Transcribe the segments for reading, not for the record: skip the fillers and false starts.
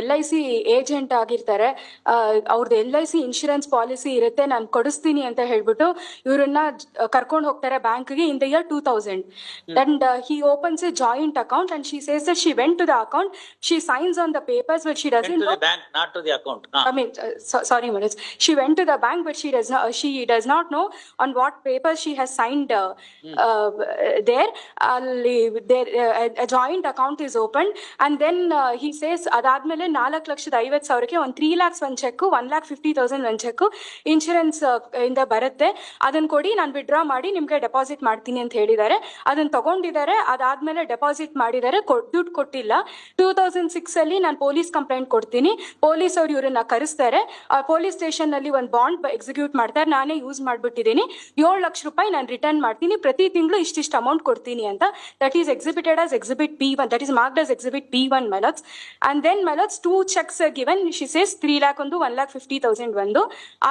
LIC agent ಆಗಿರ್ತಾರೆ. ಅವ್ರದ್ದು LIC insurance policy ಇರುತ್ತೆ, ನಾನು ಕೊಡಿಸ್ತೀನಿ ಅಂತ ಹೇಳ್ಬಿಟ್ಟು ಇವ್ರನ್ನ ಕರ್ಕೊಂಡು ಹೋಗ್ತಾರೆ ಬ್ಯಾಂಕ್ಗೆ in the year 2000. And he opens a joint account and she says that she went to the account, she signs on the papers but she doesn't Went to know. the bank, not to the account. I mean, sorry Manoj, she went to the bank but she does not know on what papers she has signed there. A joint account is opened and then he says adadmele 4,50,000 ಒಂದು 3 lakhs ಒಂದು check, 1,50,000 ಒಂದು check insurance ಇಂದ ಬರುತ್ತೆ, ಅದನ್ನ ಕೊಡಿ ನಾನು withdraw ಮಾಡಿ ನಿಮ್ಗೆ ಡೆಪಾಸಿಟ್ ಮಾಡ್ತೀನಿ ಅಂತ ಹೇಳಿದ್ದಾರೆ. ಅದನ್ನ ತಗೊಂಡಿದ್ದಾರೆ. ಅದಾದ್ಮೇಲೆ ಡೆಪಾಸಿಟ್ ಮಾಡಿದ್ದಾರೆ, ದುಡ್ಡು ಕೊಟ್ಟಿಲ್ಲ. 2006 ಅಲ್ಲಿ ನಾನು ಪೊಲೀಸ್ ಕಂಪ್ಲೇಂಟ್ ಕೊಡ್ತೀನಿ. ಪೊಲೀಸ್ ಅವ್ರು ಇವ್ರನ್ನ ಕರೆಸ್ತಾರೆ. ಪೊಲೀಸ್ ಸ್ಟೇಷನ್ ನಲ್ಲಿ ಒಂದು ಬಾಂಡ್ ಎಕ್ಸಿಕ್ಯೂಟ್ ಮಾಡ್ತಾರೆ, ನಾನೇ ಯೂಸ್ ಮಾಡ್ಬಿಟ್ಟಿದ್ದೀನಿ, 7 ಲಕ್ಷ ರೂಪಾಯಿ ನಾನು ರಿಟರ್ನ್ ಮಾಡ್ತೀನಿ, ಪ್ರತಿ ತಿಂಗಳು ಇಷ್ಟಿಷ್ಟು ಅಮೌಂಟ್ ಕೊಡ್ತೀನಿ ಅಂತ. That is exhibited as exhibit P1, that is marked as exhibit P1 ಮೆಲೋಡ್ಸ್. ಅಂಡ್ ದೆನ್ ಮೆಲೋಡ್ಸ್ 2 cheques given, she says 3 lakh ಒಂದು, 1,50,000 ಒಂದು,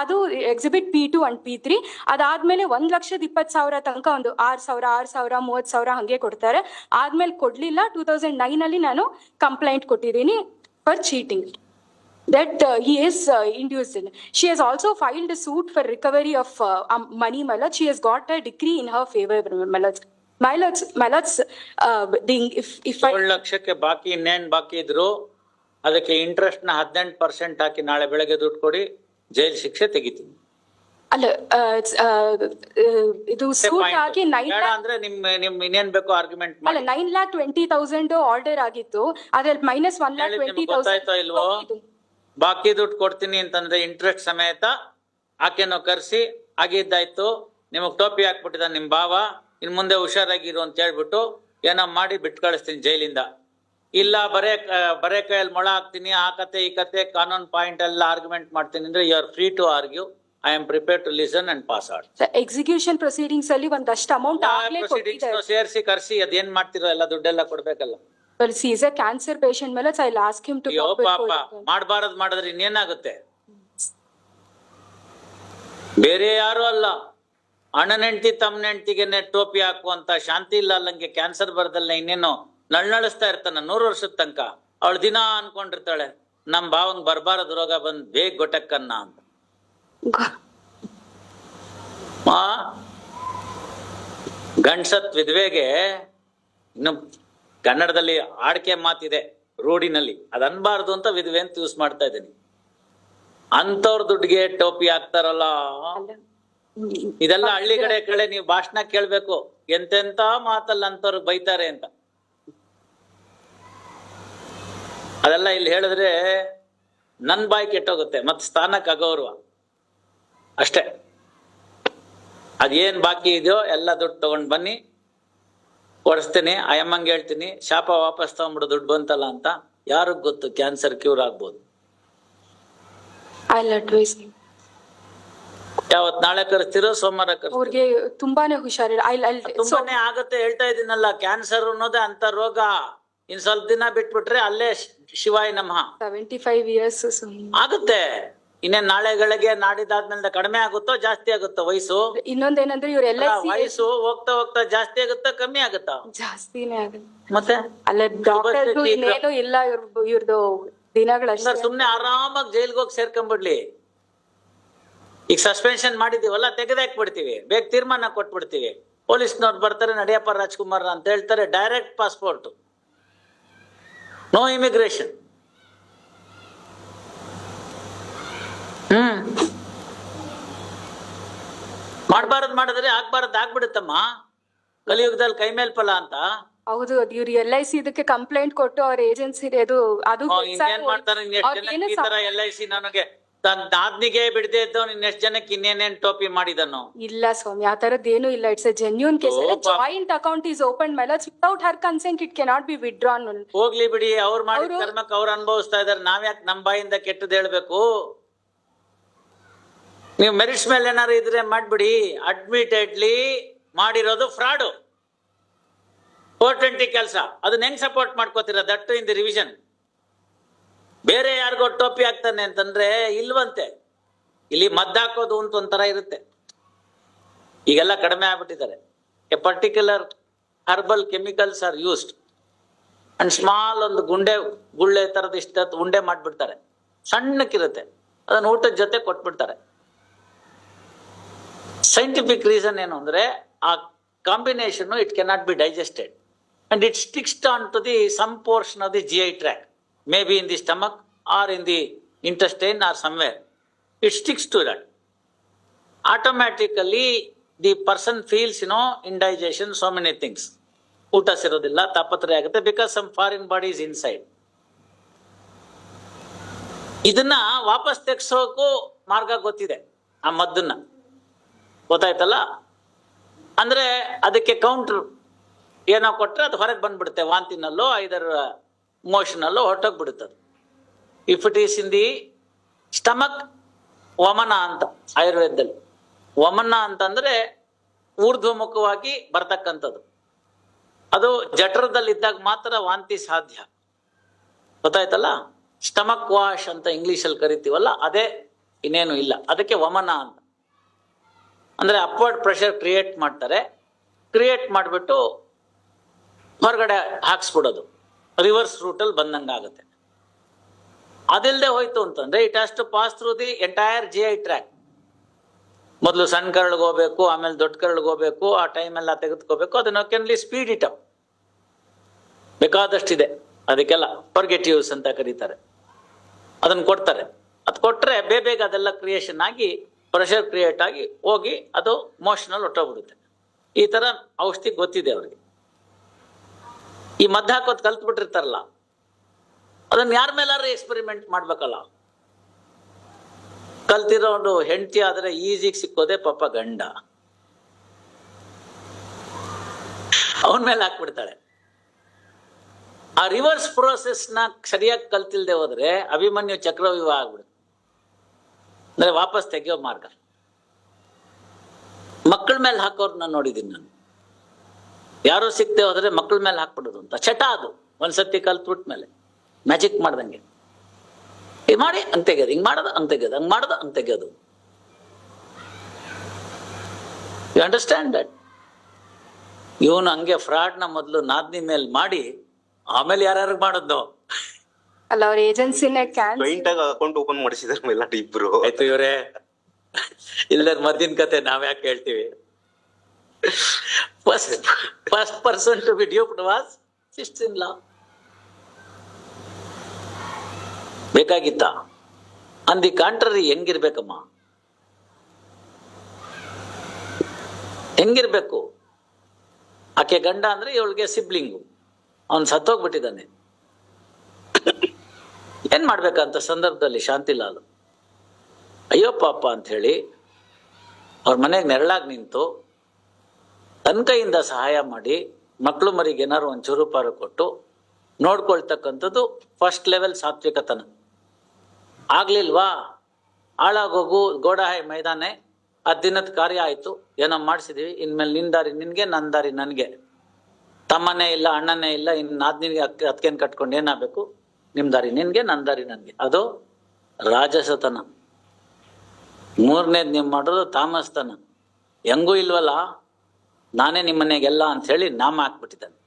ಅದು ಎಕ್ಸಿಬಿಟ್ P2 ಅಂಡ್ P3. ಅದಾದ್ಮೇಲೆ 1,20,000 ತನಕ ಒಂದು 6,000, 6,000, 30,000 ಹಂಗೆ ಕೊಡ್ತಾರೆ. ಆದ್ಮೇಲೆ ಕೊಡ್ಲಿಲ್ಲ. 2009 ಅಲ್ಲಿ ನಾನು ಕಂಪ್ಲೇಂಟ್ ಕೊಟ್ಟಿದ್ದೀನಿ for cheating that he is induced in. She has also filed a suit for recovery of money, Malad. She has got a decree in her favor, Malad. Malad's if 7 ಲಕ್ಷಕ್ಕೆ ಬಾಕಿ ಇನ್ನೇನ್ ಬಾಕಿ ಇದ್ರು ಅದಕ್ಕೆ ಇಂಟ್ರೆಸ್ಟ್ ನ 18% ಹಾಕಿ ನಾಳೆ ಬೆಳಗ್ಗೆ ದುಡ್ಡು ಕೊಡಿ, ಜೈಲ್ ಶಿಕ್ಷೆ ತೆಗಿತೀನಿ. ಅಲ್ಲ, ಇದು ಸೂಟ್ ಆಗಿ 9 ಬೇಡ ಅಂದ್ರೆ ನಿಮ್ ಇನ್ನೇನ್ ಬೇಕೋ ಆರ್ಗ್ಯುಮೆಂಟ್ ಅಲ್ಲ, 9,20,000 ಆರ್ಡರ್ ಆಗಿತ್ತು, ಅದ್ರಲ್ಲಿ ಮೈನಸ್ 1,20,000 ಗೊತ್ತಾಯ್ತೋ ಇಲ್ವೋ. ಬಾಕಿ ದುಡ್ಡು ಕೊಡ್ತೀನಿ ಅಂತಂದ್ರೆ ಇಂಟ್ರೆಸ್ಟ್ ಸಮೇತ ಆಕೆನೋ ಕರ್ಸಿ ಆಗಿದ್ದಾಯ್ತು, ನಿಮಗ್ ಟೋಪಿ ಹಾಕ್ಬಿಟ್ಟಿದ ನಿಮ್ ಭಾವ, ಇನ್ ಮುಂದೆ ಹುಷಾರಾಗಿರು ಅಂತ ಹೇಳ್ಬಿಟ್ಟು ಏನೋ ಮಾಡಿ ಬಿಟ್ಟು ಕಳಿಸ್ತೀನಿ ಜೈಲಿಂದ. ಇಲ್ಲ ಬರೇ ಕೈಯಲ್ಲಿ ಮೊಳ ಹಾಕ್ತೀನಿ, ಆ ಕತೆ ಈ ಕತೆ ಕಾನೂನ್ ಪಾಯಿಂಟ್ ಎಲ್ಲ ಆರ್ಗ್ಯುಮೆಂಟ್ ಮಾಡ್ತೀನಿ ಅಂದ್ರೆ you are free to argue. I am prepared to listen and pass out. Execution proceedings ಅಲ್ಲಿ ಒಂದಷ್ಟು ಅಮೌಂಟ್ ಸೇರಿಸಿ ಕರ್ಸಿ ಅದೇನ್ ಮಾಡ್ತಿರೋ ಎಲ್ಲ ದುಡ್ಡೆಲ್ಲ ಕೊಡ್ಬೇಕಲ್ಲ. Well, he is a cancer patient, Malas. I'll ask him to come before. ಮಾಡಬಾರದು ಮಾಡಿದ್ರೆ ಇನ್ನೇನಾಗುತ್ತೆ? ಬೇರೆ ಯಾರು ಅಲ್ಲ, ಅಣ್ಣನ ಹೆಂಡತಿ ತಮ್ಮನ ಹೆಂಡತಿಗೆನೆ ಟೋಪಿ ಹಾಕುವಂತ ಶಾಂತಿ ಇಲ್ಲ ಅಲ್ಲಂಗೆ ಕ್ಯಾನ್ಸರ್ ಬರದಲ್ಲ ಇನ್ನೇನೋ ನಳ್ನಳಿಸ್ತಾ ಇರ್ತಾನ 100 ವರ್ಷದ ತನಕ. ಅವಳು ದಿನ ಅನ್ಕೊಂಡಿರ್ತಾಳೆ ನಮ್ ಭಾವಂಗ್ ಬರ್ಬಾರದು ರೋಗ ಬಂದ್ ಬೇಗ ಗೊಟ್ಟಕ್ಕನ್ನ ಅಂತ. ಗಂಡ್ಸತ್ ವಿಧವೆಗೆ ಇನ್ನು ಕನ್ನಡದಲ್ಲಿ ಆಡ್ಕೆ ಮಾತಿದೆ ರೂಢಿನಲ್ಲಿ, ಅದ್ ಅನ್ಬಾರ್ದು ಅಂತ ವಿಧವೆ ಅಂತ ಯೂಸ್ ಮಾಡ್ತಾ ಇದ್ದೀನಿ. ಅಂತವ್ರ ದುಡ್ಡಿಗೆ ಟೋಪಿ ಹಾಕ್ತಾರಲ್ಲ, ಇದೆಲ್ಲ ಹಳ್ಳಿ ಕಡೆ ನೀವು ಭಾಷಣ ಕೇಳ್ಬೇಕು, ಎಂತೆಂತ ಮಾತಲ್ಲ ಅಂತವ್ರು ಬೈತಾರೆ ಅಂತ. ಅದೆಲ್ಲ ಇಲ್ಲಿ ಹೇಳಿದ್ರೆ ನನ್ ಬಾಯಿ ಕೆಟ್ಟೋಗುತ್ತೆ, ಮತ್ ಸ್ಥಾನಕ್ಕೆ ಅಗೌರವ ಅಷ್ಟೇ. ಅದೇನ್ ಬಾಕಿ ಇದೆಯೋ ಎಲ್ಲ ದುಡ್ಡು ತಗೊಂಡ್ ಬನ್ನಿ, ಕೊಡಿಸ್ತೀನಿ. ಅಯ್ಯಮ್ಮಂಗೆ ಹೇಳ್ತೀನಿ ಶಾಪ ವಾಪಸ್ ತಗೊಂಡ್ಬಿಡು ದುಡ್ಡು ಬಂತಲ್ಲ ಅಂತ. ಯಾರಿಗ್ ಗೊತ್ತು ಕ್ಯಾನ್ಸರ್ ಕ್ಯೂರ್ ಆಗ್ಬೋದು. ಯಾವತ್ ನಾಳೆ ಕರೆಸ್ತಿರೋ ಸೋಮವಾರ ಅವ್ರಿಗೆ ತುಂಬಾನೇ ಹುಷಾರಿಲ್ಲ. ತುಂಬಾನೇ ಆಗತ್ತೆ ಹೇಳ್ತಾ ಇದೀನಲ್ಲ, ಕ್ಯಾನ್ಸರ್ ಅನ್ನೋದೇ ಅಂತ ರೋಗ. ಇನ್ ಸ್ವಲ್ಪ ದಿನ ಬಿಟ್ಬಿಟ್ರೆ ಅಲ್ಲೇ ಶಿವಾಯ ನಮಃ 75 years ಆಗುತ್ತೆ. ಇನ್ನೇನ್ ನಾಳೆಗಳಿಗೆ ನಾಡಿದಾದ್ಮೇಲೆ ಕಡಿಮೆ ಆಗುತ್ತೋ ಜಾಸ್ತಿ ಆಗುತ್ತೋ ವಯಸ್ಸು? ಇನ್ನೊಂದೇನಂದ್ರೆ ಇವ್ರೆಲ್ಲ ವಯಸ್ಸು ಹೋಗ್ತಾ ಹೋಗ್ತಾ ಜಾಸ್ತಿ ಆಗುತ್ತಾ ಕಮ್ಮಿ ಆಗುತ್ತಾ? ಜಾಸ್ತಿನೇ ಆಗುತ್ತೆ. ಮತ್ತೆ ಅಲ್ಲ ಡಾಕ್ಟರ್ ಇನ್ನೇನು ಇಲ್ಲ ಇವ್ರದ್ದು ದಿನಗಳಷ್ಟೇ. ಸುಮ್ನೆ ಆರಾಮಾಗಿ ಜೈಲ್ಗೆ ಹೋಗಿ ಸೇರ್ಕೊಂಡ್ಬಿಡ್ಲಿ. ಈಗ ಸಸ್ಪೆನ್ಷನ್ ಮಾಡಿದೀವಲ್ಲ ತೆಗೆದಾಕ್ಬಿಡ್ತೀವಿ, ಬೇಗ ತೀರ್ಮಾನ ಕೊಟ್ಬಿಡ್ತೀವಿ. ಪೊಲೀಸ್ನವ್ರು ಬರ್ತಾರೆ ನಡಿಯಪ್ಪ ರಾಜ್ಕುಮಾರ್ ಅಂತ ಹೇಳ್ತಾರೆ, ಡೈರೆಕ್ಟ್ ಪಾಸ್ಪೋರ್ಟ್, ನೋ ಇಮಿಗ್ರೇಷನ್. ಮಾಡ್ಬಾರದ್ ಮಾಡಿದ್ರೆ ಆಗ್ಬಾರದ್ ಆಗ್ಬಿಡುತ್ತಮ್ಮ. ಕಲಿಯುಗದಲ್ಲಿ ಕೈ ಮೇಲ್ ಫಲ ಅಂತ. ಹೌದು, ಇವ್ರು LIC ಇದಕ್ಕೆ ಕಂಪ್ಲೇಂಟ್ ಕೊಟ್ಟು ಅವ್ರ ಏಜೆನ್ಸಿ ಅದು ಏನ್ ಮಾಡ್ತಾರೆ, ಈ ತರ LIC ನನಗೆ ನಾದ್ನಿಗೆ ಬಿಡದೆ ಇದ್ದವ್ ಇನ್ನೆಷ್ಟ್ ಜನಕ್ಕೆ ಇನ್ನೇನೇನ್ ಟೋಪಿ ಮಾಡಿದನು? ಇಲ್ಲ ಸ್ವಾಮಿ, ಆ ತರದ್ದೇನು ಇಲ್ಲ. It's a genuine case. Joint account is open ಮೆಲೋಡ್ಸ್ without her consent it cannot be withdrawn. ಹೋಗ್ಲಿ ಬಿಡಿ, ಅವ್ರು ಮಾಡಿದ ಕರ್ಮಕ್ಕೆ ಅವ್ರು ಅನುಭವಿಸ್ತಾ ಇದಾರೆ. ನಾವ್ಯಾಕೆ ನಮ್ ಬಾಯಿಂದ ಕೆಟ್ಟದ್ ಹೇಳ್ಬೇಕು? ನೀವು ಮೆರಿಟ್ಸ್ ಮೇಲೆ ಏನಾರು ಇದ್ರೆ ಮಾಡ್ಬಿಡಿ. ಅಡ್ಮಿಟೆಡ್ಲಿ ಮಾಡಿರೋದು ಫ್ರಾಡು, 420 ಕೆಲಸ. ಅದನ್ನ ಹೆಂಗ್ ಸಪೋರ್ಟ್ ಮಾಡ್ಕೋತೀರ? That in the revision. ಬೇರೆ ಯಾರಿಗೋ ಟೋಪಿ ಹಾಕ್ತಾನೆ ಅಂತಂದ್ರೆ ಇಲ್ವಂತೆ. ಇಲ್ಲಿ ಮದ್ದಾಕೋದು ಅಂತ ಒಂಥರ ಇರುತ್ತೆ. ಈಗೆಲ್ಲ ಕಡಿಮೆ ಆಗ್ಬಿಟ್ಟಿದ್ದಾರೆ. A particular herbal chemicals are used and small ಒಂದು ಗುಳ್ಳೆ ತರದ ಇಷ್ಟ ಉಂಡೆ ಮಾಡ್ಬಿಡ್ತಾರೆ, ಸಣ್ಣಕ್ಕಿರುತ್ತೆ, ಅದನ್ನ ಊಟದ ಜೊತೆ ಕೊಟ್ಬಿಡ್ತಾರೆ. ಸೈಂಟಿಫಿಕ್ ರೀಸನ್ ಏನು ಅಂದ್ರೆ ಆ combination it cannot be digested and it sticks on to the some portion of the GI tract, may be in the stomach or in the intestine or somewhere. It sticks to that. Automatically the person feels indigestion, so many things. ಊಟ ಸೇರೋದಿಲ್ಲ, ತಾಪತ್ರೆ ಆಗುತ್ತೆ, because some foreign body is inside. ಇದನ್ನ ವಾಪಸ್ ತೆಗ್ಸೋಕು ಮಾರ್ಗ ಗೊತ್ತಿದೆ, ಆ ಮದ್ದನ್ನ ಗೊತ್ತಾಯ್ತಲ್ಲ. ಅಂದ್ರೆ ಅದಕ್ಕೆ ಕೌಂಟರ್ ಏನೋ ಕೊಟ್ರೆ ಅದು ಹೊರಗೆ ಬಂದ್ಬಿಡುತ್ತೆ, ವಾಂತಿನಲ್ಲೋ ಐದರ್ ಮೋಷನಲ್ಲೋ ಹೊರಟೋಗ್ಬಿಡುತ್ತೆ. If it is in the stomach, ವಮನ ಅಂತ ಆಯುರ್ವೇದದಲ್ಲಿ. ವಮನ ಅಂತಂದ್ರೆ ಊರ್ಧ್ವಮುಖವಾಗಿ ಬರ್ತಕ್ಕಂಥದ್ದು. ಅದು ಜಠರದಲ್ಲಿದ್ದಾಗ ಮಾತ್ರ ವಾಂತಿ ಸಾಧ್ಯ, ಗೊತ್ತಾಯ್ತಲ್ಲ. ಸ್ಟಮಕ್ ವಾಶ್ ಅಂತ ಇಂಗ್ಲಿಷಲ್ಲಿ ಕರಿತೀವಲ್ಲ, ಅದೇ, ಇನ್ನೇನು ಇಲ್ಲ. ಅದಕ್ಕೆ ವಮನ ಅಂತ. ಅಂದ್ರೆ ಅಪ್ವರ್ಡ್ ಪ್ರೆಷರ್ ಕ್ರಿಯೇಟ್ ಮಾಡ್ತಾರೆ, ಕ್ರಿಯೇಟ್ ಮಾಡಿಬಿಟ್ಟು ಹೊರಗಡೆ ಹಾಕ್ಸ್ಬಿಡೋದು, ರಿವರ್ಸ್ ರೂಟಲ್ಲಿ ಬಂದಂಗಾಗುತ್ತೆ. ಅದಿಲ್ಲದೆ ಹೋಯ್ತು ಅಂತಂದ್ರೆ it has to pass through the entire GI tract. ಮೊದಲು ಸಣ್ಣ ಕರಳಿಗೆ ಹೋಗ್ಬೇಕು, ಆಮೇಲೆ ದೊಡ್ಡ ಕರಳಿಗೆ ಹೋಗ್ಬೇಕು, ಆ ಟೈಮ್ ಎಲ್ಲ ತೆಗೆದುಕೋಬೇಕು. ಅದನ್ನ ಕೆನ್ಲಿ ಸ್ಪೀಡ್ ಇಟ್ ಅಪ್, ಬೇಕಾದಷ್ಟಿದೆ ಅದಕ್ಕೆಲ್ಲ. ಪರ್ಗೆಟಿವ್ಸ್ ಅಂತ ಕರೀತಾರೆ, ಅದನ್ನ ಕೊಡ್ತಾರೆ. ಅದು ಕೊಟ್ರೆ ಬೇಗ ಅದೆಲ್ಲ ಕ್ರಿಯೇಷನ್ ಆಗಿ ಪ್ರೆಷರ್ ಕ್ರಿಯೇಟ್ ಆಗಿ ಹೋಗಿ ಅದು ಮೋಷನಲ್ ಹೊಟ್ಟೋಗ್ಬಿಡುತ್ತೆ. ಈ ತರ ಔಷಧಿ ಗೊತ್ತಿದೆ ಅವ್ರಿಗೆ. ಈ ಮದ್ದು ಹಾಕೋದು ಕಲ್ತ್ಬಿಟ್ಟಿರ್ತಾರಲ್ಲ, ಅದನ್ನ ಯಾರ ಮೇಲಾರು ಎಕ್ಸ್ಪೆರಿಮೆಂಟ್ ಮಾಡ್ಬೇಕಲ್ಲ. ಕಲ್ತಿರೋನು ಹೆಂಡತಿ ಆದ್ರೆ ಈಜಿಗೆ ಸಿಕ್ಕೋದೆ ಪಾಪ ಗಂಡ, ಅವನ ಮೇಲೆ ಹಾಕ್ಬಿಡ್ತಾಳೆ. ಆ ರಿವರ್ಸ್ ಪ್ರೋಸೆಸ್ ನ ಸರಿಯಾಗಿ ಕಲ್ತಿಲ್ದೆ ಹೋದ್ರೆ ಅಭಿಮನ್ಯು ಚಕ್ರವ್ಯೂಹ ಆಗ್ಬಿಡುತ್ತೆ. ಅಂದ್ರೆ ವಾಪಸ್ ತೆಗೆಯೋ ಮಾರ್ಗ. ಮಕ್ಕಳ ಮೇಲೆ ಹಾಕೋರ್ನ ನೋಡಿದೀನಿ ನಾನು. ಯಾರೋ ಸಿಕ್ತೆ ಹೋದ್ರೆ ಮಕ್ಕಳ ಮೇಲೆ ಹಾಕ್ಬಿಡೋದು ಅಂತ ಚಟ. ಅದು ಒಂದ್ಸತಿ ಕಲ್ತ್ಬಿಟ್ ಮೇಲೆ ಮ್ಯಾಜಿಕ್ ಮಾಡ್ದಂಗೆ ಇದು ಮಾಡಿ ಹಂಗ್ ತೆಗೆಯೋದು, ಹಿಂಗ್ ಮಾಡೋದು ಹಂಗ್ ತೆಗೆಯೋದು, ಹಂಗ್ ಮಾಡೋದು ಹಂಗ್ ತೆಗೆಯೋದು. You understand that? ಇವನು ಹಂಗೆ ಫ್ರಾಡ್ ನ ಮೊದಲು ನಾದ್ನಿ ಮೇಲ್ ಮಾಡಿ ಆಮೇಲೆ ಯಾರ್ಯಾರು ಮಾಡೋದು. ಅಲ್ಲ, ಅವ್ರ ಏಜೆನ್ಸಿನ ಜಾಯಿಂಟ್ ಆಗಿ ಅಕೌಂಟ್ ಓಪನ್ ಮಾಡಿಸಿದಾರೆ ಮೇಲ ಇಬ್ರು. ಆಯ್ತು ಇವ್ರೆ, ಇಲ್ಲದ ಮದ್ದಿನ ಕತೆ ನಾವ್ ಯಾಕೆ ಹೇಳ್ತೀವಿ? First person to be duped was sister in law. ಬೇಕಾಗಿತ್ತ? ಆನ್ ದಿ ಕಾಂಟ್ರರಿ ಹೆಂಗಿರ್ಬೇಕಮ್ಮ, ಹೆಂಗಿರ್ಬೇಕು? ಆಕೆ ಗಂಡ ಅಂದ್ರೆ ಇವಳಿಗೆ ಸಿಬ್ಲಿಂಗು, ಅವನ್ ಸತ್ತೋಗ್ಬಿಟ್ಟಿದ್ದಾನೆ. ಏನ್ ಮಾಡ್ಬೇಕಂತ ಸಂದರ್ಭದಲ್ಲಿ ಶಾಂತಿಲಾಲ್ ಅಯ್ಯೋ ಪಾಪ ಅಂತ ಹೇಳಿ ಅವ್ರ ಮನೆಗೆ ನೆರಳಾಗಿ ನಿಂತು ತನ್ನ ಕೈಯಿಂದ ಸಹಾಯ ಮಾಡಿ ಮಕ್ಕಳು ಮರಿಗೆ ಏನಾರು ಒಂಚೂರು ಪಾರು ಕೊಟ್ಟು ನೋಡ್ಕೊಳ್ತಕ್ಕಂಥದ್ದು ಫಸ್ಟ್ ಲೆವೆಲ್ ಸಾತ್ವಿಕತನ. ಆಗ್ಲಿಲ್ವಾ, ಹಾಳಾಗೋಗು ಗೋಡಾಯಿ ಮೈದಾನೆ, ಆ ದಿನದ ಕಾರ್ಯ ಆಯ್ತು, ಏನೋ ಮಾಡಿಸಿದೀವಿ, ಇನ್ಮೇಲೆ ನಿನ್ ದಾರಿ ನಿನ್ಗೆ, ನನ್ನ ದಾರಿ ನನ್ಗೆ. ತಮ್ಮನೇ ಇಲ್ಲ, ಅಣ್ಣನೇ ಇಲ್ಲ, ಇನ್ ನಾದ್ನಿಗೆ ಅತ್ಕೇನ್ ಕಟ್ಕೊಂಡು ಏನಾಗಬೇಕು? ನಿಮ್ ದಾರಿ ನಿನ್ಗೆ, ನನ್ನ ದಾರಿ ನನ್ಗೆ. ಅದು ರಾಜಸತನ. ಮೂರನೇದ್ ನೀವು ಮಾಡೋದು ತಾಮಸ್ತನ. ಹೆಂಗೂ ಇಲ್ವಲ್ಲ, ನಾನೇ ನಿಮ್ಮನೆಗೆಲ್ಲ ಅಂತ ಹೇಳಿ ನಾಮ ಹಾಕ್ಬಿಟ್ಟಿದ್ದಾನೆ.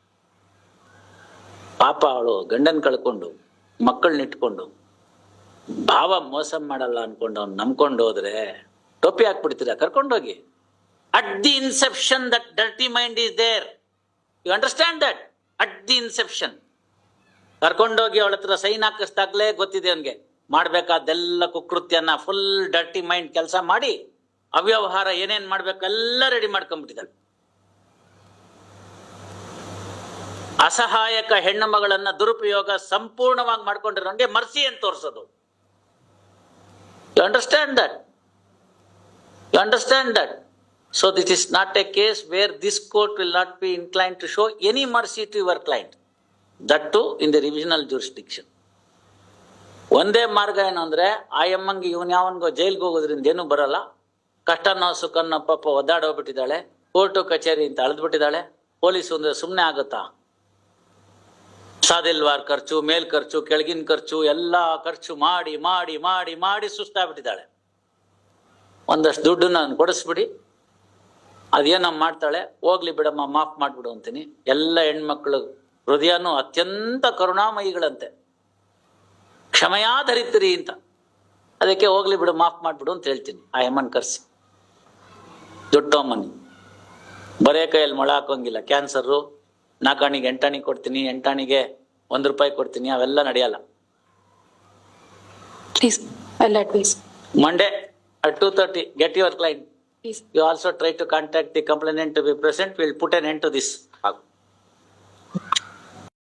ಪಾಪ ಅವಳು ಗಂಡನ್ ಕಳ್ಕೊಂಡು ಮಕ್ಕಳನ್ನ ಇಟ್ಕೊಂಡು ಭಾವ ಮೋಸ ಮಾಡಲ್ಲ ಅನ್ಕೊಂಡು ಅವ್ನು ನಂಬ್ಕೊಂಡು ಹೋದ್ರೆ ಟೋಪಿ ಹಾಕ್ಬಿಡ್ತೀರಾ? ಕರ್ಕೊಂಡೋಗಿ. At the inception that dirty mind is there. You understand that? At the inception ಕರ್ಕೊಂಡೋಗಿ ಅವಳ ಹತ್ರ ಸೈನ್ ಹಾಕಿಸ್ದಾಗ್ಲೇ ಗೊತ್ತಿದೆ ಅವನ್ಗೆ ಮಾಡ್ಬೇಕಾದೆಲ್ಲ ಕುಕೃತ್ಯನ, ಫುಲ್ ಡರ್ಟಿ ಮೈಂಡ್ ಕೆಲಸ ಮಾಡಿ ಅವ್ಯವಹಾರ ಏನೇನ್ ಮಾಡ್ಬೇಕು ಎಲ್ಲ ರೆಡಿ ಮಾಡ್ಕೊಂಡ್ಬಿಟ್ಟಿದ್ದಾಳೆ. ಅಸಹಾಯಕ ಹೆಣ್ಣು ಮಗಳನ್ನ ದುರುಪಯೋಗ ಸಂಪೂರ್ಣವಾಗಿ ಮಾಡ್ಕೊಂಡಿರೋಂಗೆ ಮರ್ಸಿ ಅಂತ ತೋರಿಸೋದು. You understand that? You understand that? So this is not a case where this court will not be incline to show any mercy to your client, that too in the revisional jurisdiction. ಒಂದೇ ಮಾರ್ಗ ಏನು ಅಂದ್ರೆ ಆ ಎಮ್ಮಂಗೆ ಇವನ್ ಯಾವನ್ಗೋ ಜೈಲ್ಗೆ ಹೋಗೋದ್ರಿಂದ ಏನೂ ಬರಲ್ಲ. ಕಷ್ಟನೋ ಸುಖನೋ ಪಾಪ ಒದ್ದಾಡೋಗ್ಬಿಟ್ಟಿದ್ದಾಳೆ, ಕೋರ್ಟು ಕಚೇರಿ ಅಂತ ಅಳೆದ್ಬಿಟ್ಟಿದ್ದಾಳೆ. ಪೊಲೀಸ್ ಅಂದ್ರೆ ಸುಮ್ಮನೆ ಆಗುತ್ತಾ? ಸಾದಿಲ್ವಾರ್ ಖರ್ಚು, ಮೇಲ್ ಖರ್ಚು, ಕೆಳಗಿನ ಖರ್ಚು ಎಲ್ಲ ಖರ್ಚು ಮಾಡಿ ಮಾಡಿ ಮಾಡಿ ಮಾಡಿ ಸುಸ್ತಾಗ್ಬಿಟ್ಟಿದ್ದಾಳೆ. ಒಂದಷ್ಟು ದುಡ್ಡು ನಾನು ಕೊಡಿಸ್ಬಿಡಿ, ಅದೇನೋ ಮಾಡ್ತಾಳೆ, ಹೋಗ್ಲಿ ಬಿಡಮ್ಮ ಮಾಫ್ ಮಾಡ್ಬಿಡು ಅಂತೀನಿ. ಎಲ್ಲ ಹೆಣ್ಮಕ್ಳು ಹೃದಯನೂ ಅತ್ಯಂತ ಕರುಣಾಮಯಿಗಳಂತೆ, ಕ್ಷಮೆಯಾ ಧರಿತ್ರಿ ಅಂತ. ಅದಕ್ಕೆ ಹೋಗ್ಲಿ ಬಿಡು, ಮಾಫ್ ಮಾಡ್ಬಿಡು ಅಂತ ಹೇಳ್ತೀನಿ ಆ ಯಮ್ಮನ್ ಕರ್ಸಿ. ದೊಡ್ಡಮ್ಮನಿ ಬರೇ ಕೈಯಲ್ಲಿ ಮೊಳ ಹಾಕೋಂಗಿಲ್ಲ. ಕ್ಯಾನ್ಸರು 4 ಆಣಿಗೆ 8 ಆಣಿ ಕೊಡ್ತೀನಿ, 8 ಆಣಿಗೆ 1 ರೂಪಾಯಿ ಕೊಡ್ತೀನಿ, ಅವೆಲ್ಲ ನಡೆಯಲ್ಲ. Please, I'll advise. Monday at 2:30, get your client. Please. You also try to contact the complainant to be present. We'll put an end to this.